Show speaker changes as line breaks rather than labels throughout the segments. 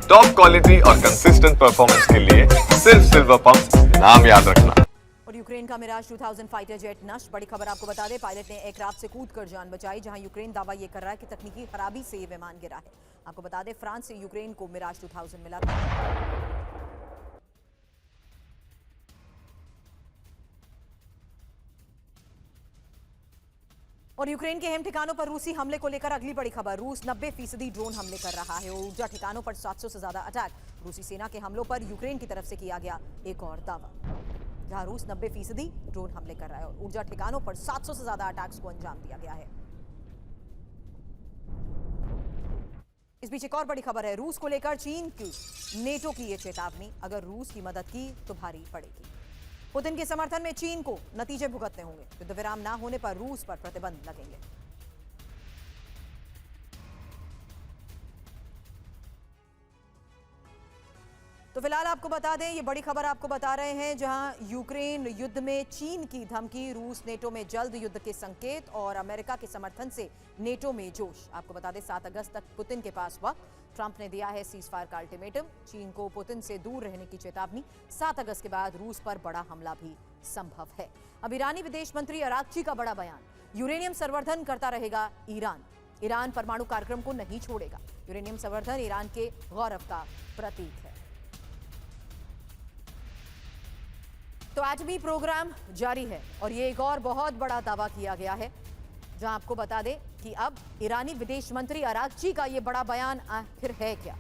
Top quality और consistent performance के लिए सिर्फ सिल्वर पंप नाम याद रखना।
और यूक्रेन का मिराज 2000 फाइटर जेट नष्ट। बड़ी खबर आपको बता दें, पायलट ने एयरक्राफ्ट से कूदकर जान बचाई, जहां यूक्रेन दावा ये कर रहा है कि तकनीकी खराबी से ये विमान गिरा है। आपको बता दें, फ्रांस से यूक्रेन को मिराज 2000 मिला था। और यूक्रेन के अहम ठिकानों पर रूसी हमले को लेकर अगली बड़ी खबर। रूस 90% ड्रोन हमले कर रहा है और ऊर्जा ठिकानों पर 700 से ज्यादा अटैक। रूसी सेना के हमलों पर यूक्रेन की तरफ से किया गया एक और दावा, जहां रूस 90% ड्रोन हमले कर रहा है और ऊर्जा ठिकानों पर 700 से ज्यादा अटैक्स को अंजाम दिया गया है। इस बीच एक और बड़ी खबर है, रूस को लेकर चीन की नेटो की ये चेतावनी, अगर रूस की मदद की तो भारी पड़ेगी। पुतिन के समर्थन में चीन को नतीजे भुगतने होंगे। युद्ध विराम ना होने पर रूस पर प्रतिबंध लगेंगे। तो फिलहाल आपको बता दें, ये बड़ी खबर आपको बता रहे हैं, जहां यूक्रेन युद्ध में चीन की धमकी, रूस नेटो में जल्द युद्ध के संकेत और अमेरिका के समर्थन से नेटो में जोश। आपको बता दें, 7 अगस्त तक पुतिन के पास वक्त। ट्रंप ने दिया है सीज फायर का अल्टीमेटम, चीन को पुतिन से दूर रहने की चेतावनी। 7 अगस्त के बाद रूस पर बड़ा हमला भी संभव है। अब ईरानी विदेश मंत्री अराक्ची का बड़ा बयान, यूरेनियम संवर्धन करता रहेगा ईरान। ईरान परमाणु कार्यक्रम को नहीं छोड़ेगा। यूरेनियम संवर्धन ईरान के गौरव का प्रतीक है। तो एटमी प्रोग्राम जारी है और ये एक और बहुत बड़ा दावा किया गया है, जहां आपको बता दें कि अब ईरानी विदेश मंत्री अराक्ची का ये बड़ा बयान आखिर है क्या।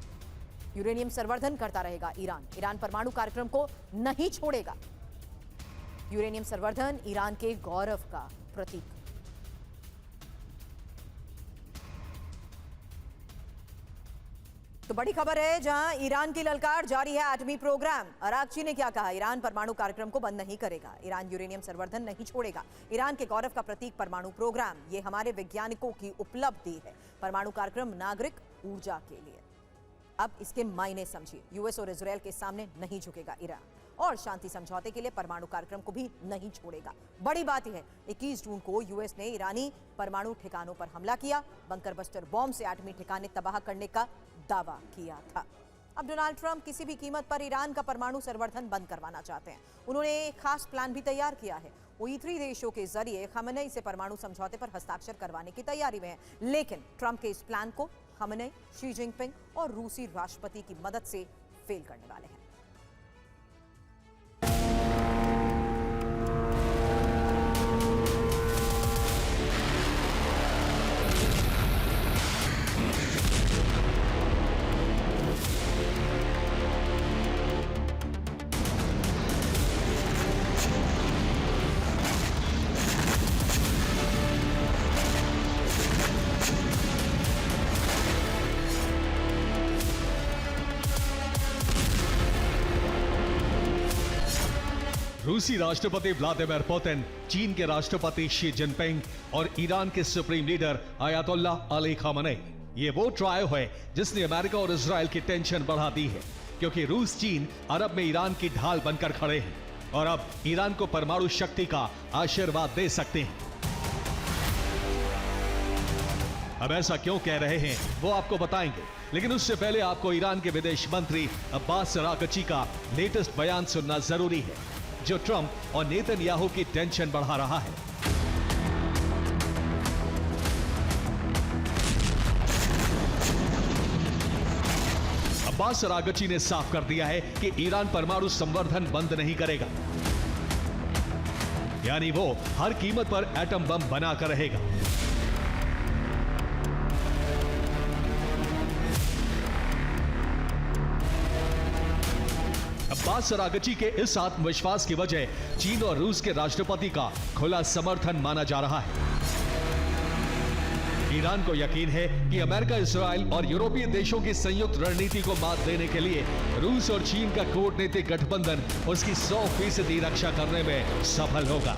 यूरेनियम संवर्धन करता रहेगा ईरान। ईरान परमाणु कार्यक्रम को नहीं छोड़ेगा। यूरेनियम संवर्धन ईरान के गौरव का प्रतीक। तो बड़ी खबर है, जहां ईरान की ललकार जारी है एटमी प्रोग्राम। अराक्ची ने क्या कहा, ईरान परमाणु कार्यक्रम को बंद नहीं करेगा। ईरान यूरेनियम संवर्धन नहीं छोड़ेगा। ईरान के गौरव का प्रतीक परमाणु प्रोग्राम, ये हमारे वैज्ञानिकों की उपलब्धि है। परमाणु कार्यक्रम नागरिक ऊर्जा के लिए। अब इसके मायने समझिए, यूएस और इजरायल के सामने नहीं झुकेगा ईरान और शांति समझौते के लिए परमाणु कार्यक्रम को भी नहीं छोड़ेगा। बड़ी बात यह है, 21 जून को यूएस ने ईरानी परमाणु ठिकानों पर हमला किया। बंकर बस्टर बॉम्ब से एटमी ठिकाने तबाह करने का दावा किया था। अब डोनाल्ड ट्रंप किसी भी कीमत पर ईरान का परमाणु संवर्धन बंद करवाना चाहते हैं। उन्होंने एक खास प्लान भी तैयार किया है। वो E3 देशों के जरिए खमेनेई से परमाणु समझौते पर हस्ताक्षर करवाने की तैयारी में है। लेकिन ट्रंप के इस प्लान को खमेनेई, शी जिनपिंग और रूसी राष्ट्रपति की मदद से फेल करने वाले हैं।
रूसी राष्ट्रपति व्लादिमीर पुतिन, चीन के राष्ट्रपति शी जिनपिंग और ईरान के supreme leader Ayatollah Ali Khamenei, ये वो ट्रायो है जिसने अमेरिका और इजराइल की टेंशन बढ़ा दी है, क्योंकि रूस चीन अरब में ईरान की ढाल बनकर खड़े हैं और अब ईरान को परमाणु शक्ति का आशीर्वाद दे सकते हैं। अब ऐसा क्यों कह रहे हैं वो आपको बताएंगे, लेकिन उससे पहले आपको ईरान के विदेश मंत्री अब्बास अराक्ची का लेटेस्ट बयान सुनना जरूरी है, जो ट्रंप और नेतन्याहू की टेंशन बढ़ा रहा है। अब्बास अराक्ची ने साफ कर दिया है कि ईरान परमाणु संवर्धन बंद नहीं करेगा, यानी वो हर कीमत पर एटम बम बनाकर रहेगा। अब्बास अराक्ची के इस आत्मविश्वास की वजह चीन और रूस के राष्ट्रपति का खुला समर्थन माना जा रहा है। ईरान को यकीन है कि अमेरिका, इजराइल और यूरोपीय देशों की संयुक्त रणनीति को मात देने के लिए रूस और चीन का कूटनीतिक गठबंधन उसकी 100% रक्षा करने में सफल होगा।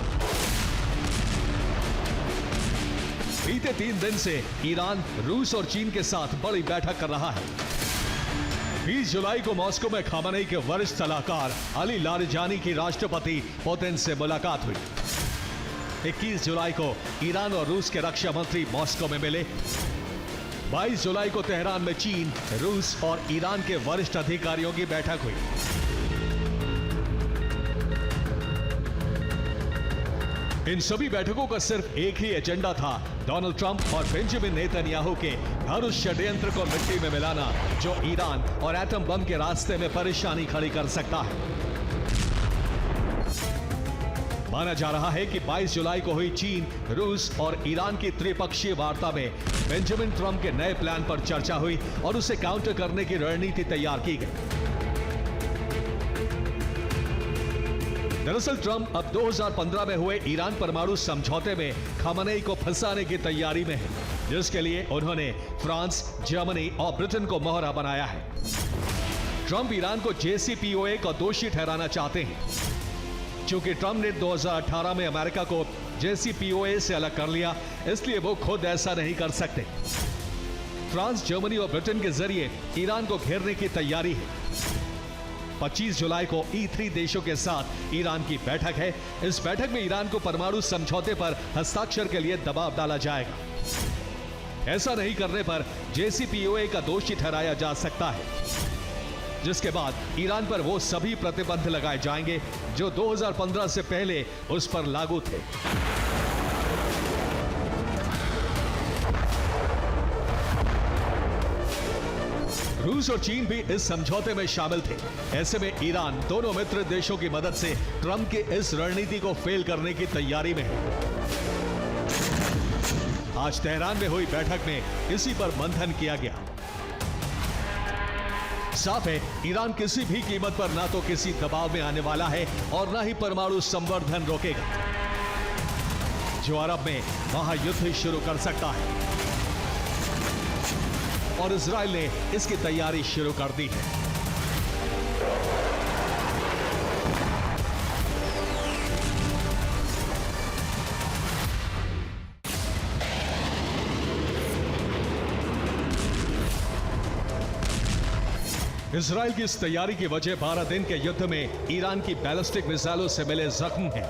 बीते 3 दिन से ईरान रूस और चीन के साथ बड़ी बैठक कर रहा है। 20 जुलाई को मॉस्को में खामेनेई के वरिष्ठ सलाहकार अली लारिजानी की राष्ट्रपति पुतिन से मुलाकात हुई। 21 जुलाई को ईरान और रूस के रक्षा मंत्री मॉस्को में मिले। 22 जुलाई को तेहरान में चीन, रूस और ईरान के वरिष्ठ अधिकारियों की बैठक हुई। इन सभी बैठकों का सिर्फ एक ही एजेंडा था, डोनाल्ड ट्रंप और बेंजामिन नेतन्याहू के हर उस षड्यंत्र को मिट्टी में मिलाना जो ईरान और एटम बम के रास्ते में परेशानी खड़ी कर सकता है। माना जा रहा है कि 22 जुलाई को हुई चीन, रूस और ईरान की त्रिपक्षीय वार्ता में बेंजामिन ट्रंप के नए प्लान पर चर्चा हुई और उसे काउंटर करने की रणनीति तैयार की गई। दरअसल ट्रंप अब 2015 में हुए ईरान परमाणु समझौते में खामेनेई को फंसाने की तैयारी में है, जिसके लिए उन्होंने फ्रांस, जर्मनी और ब्रिटेन को मोहरा बनाया है। ट्रंप ईरान को JCPOA का दोषी ठहराना चाहते हैं। चूंकि ट्रंप ने 2018 में अमेरिका को JCPOA से अलग कर लिया, इसलिए वो खुद ऐसा नहीं कर सकते। फ्रांस, जर्मनी और ब्रिटेन के जरिए ईरान को घेरने की तैयारी है। 25 जुलाई को E3 देशों के साथ ईरान की बैठक है। इस बैठक में ईरान को परमाणु समझौते पर हस्ताक्षर के लिए दबाव डाला जाएगा। ऐसा नहीं करने पर JCPOA का दोषी ठहराया जा सकता है, जिसके बाद ईरान पर वो सभी प्रतिबंध लगाए जाएंगे जो 2015 से पहले उस पर लागू थे। रूस और चीन भी इस समझौते में शामिल थे। ऐसे में ईरान दोनों मित्र देशों की मदद से ट्रंप की इस रणनीति को फेल करने की तैयारी में है। आज तेहरान में हुई बैठक में इसी पर मंथन किया गया। साफ है, ईरान किसी भी कीमत पर ना तो किसी दबाव में आने वाला है और ना ही परमाणु संवर्धन रोकेगा, जो अरब में महायुद्ध शुरू कर सकता है। और इजराइल ने इसकी तैयारी शुरू कर दी है। इजराइल की इस तैयारी की वजह 12 दिन के युद्ध में ईरान की बैलिस्टिक मिसाइलों से मिले जख्म हैं।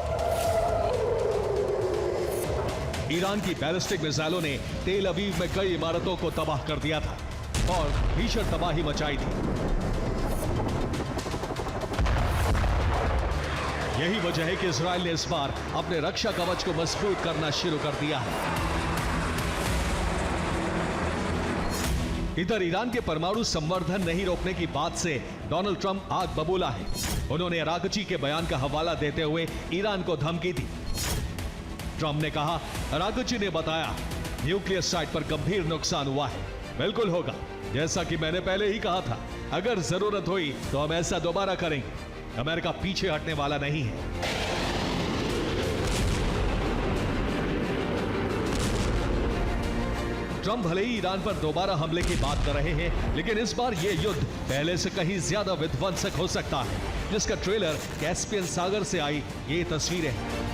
ईरान की बैलिस्टिक मिसाइलों ने तेल अवीव में कई इमारतों को तबाह कर दिया था और भीषण तबाही मचाई थी। यही वजह है कि इजराइल ने इस बार अपने रक्षा कवच को मजबूत करना शुरू कर दिया है। इधर ईरान के परमाणु संवर्धन नहीं रोकने की बात से डोनाल्ड ट्रंप आग बबूला है। उन्होंने अरागची के बयान का हवाला देते हुए ईरान को धमकी दी। ट्रंप ने कहा, अरागची ने बताया न्यूक्लियर साइट पर गंभीर नुकसान हुआ है। बिल्कुल होगा, जैसा कि मैंने पहले ही कहा था। अगर जरूरत हुई तो हम ऐसा दोबारा करेंगे। अमेरिका पीछे हटने वाला नहीं है। ट्रंप भले ही ईरान पर दोबारा हमले की बात कर रहे हैं, लेकिन इस बार यह युद्ध पहले से कहीं ज्यादा विध्वंसक हो सकता है, जिसका ट्रेलर कैस्पियन सागर से आई ये तस्वीरें हैं।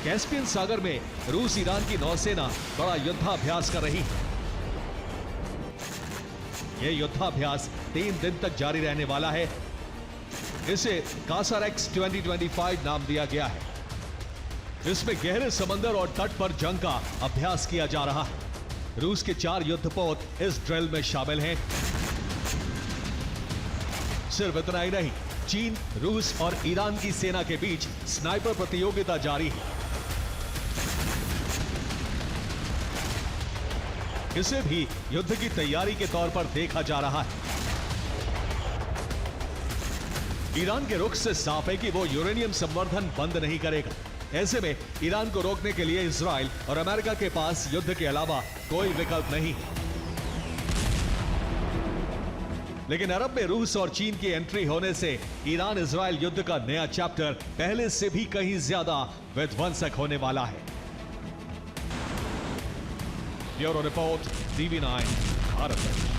कैस्पियन सागर में रूस ईरान की नौसेना बड़ा युद्धाभ्यास कर रही है। यह युद्धाभ्यास 3 दिन तक जारी रहने वाला है। इसे कासारेक्स 2025 नाम दिया गया है। इसमें गहरे समंदर और तट पर जंग का अभ्यास किया जा रहा है। रूस के 4 युद्धपोत इस ड्रिल में शामिल हैं। सिर्फ इतना ही नहीं, चीन, रूस और ईरान की सेना के बीच स्नाइपर प्रतियोगिता जारी है। इसे भी युद्ध की तैयारी के तौर पर देखा जा रहा है। ईरान के रुख से साफ है कि वो यूरेनियम संवर्धन बंद नहीं करेगा। ऐसे में ईरान को रोकने के लिए इजराइल और अमेरिका के पास युद्ध के अलावा कोई विकल्प नहीं है। लेकिन अरब में रूस और चीन की एंट्री होने से ईरान इजराइल युद्ध का नया चैप्टर पहले से भी कहीं ज्यादा विध्वंसक होने वाला है। Bureau report, TV9 Bharat.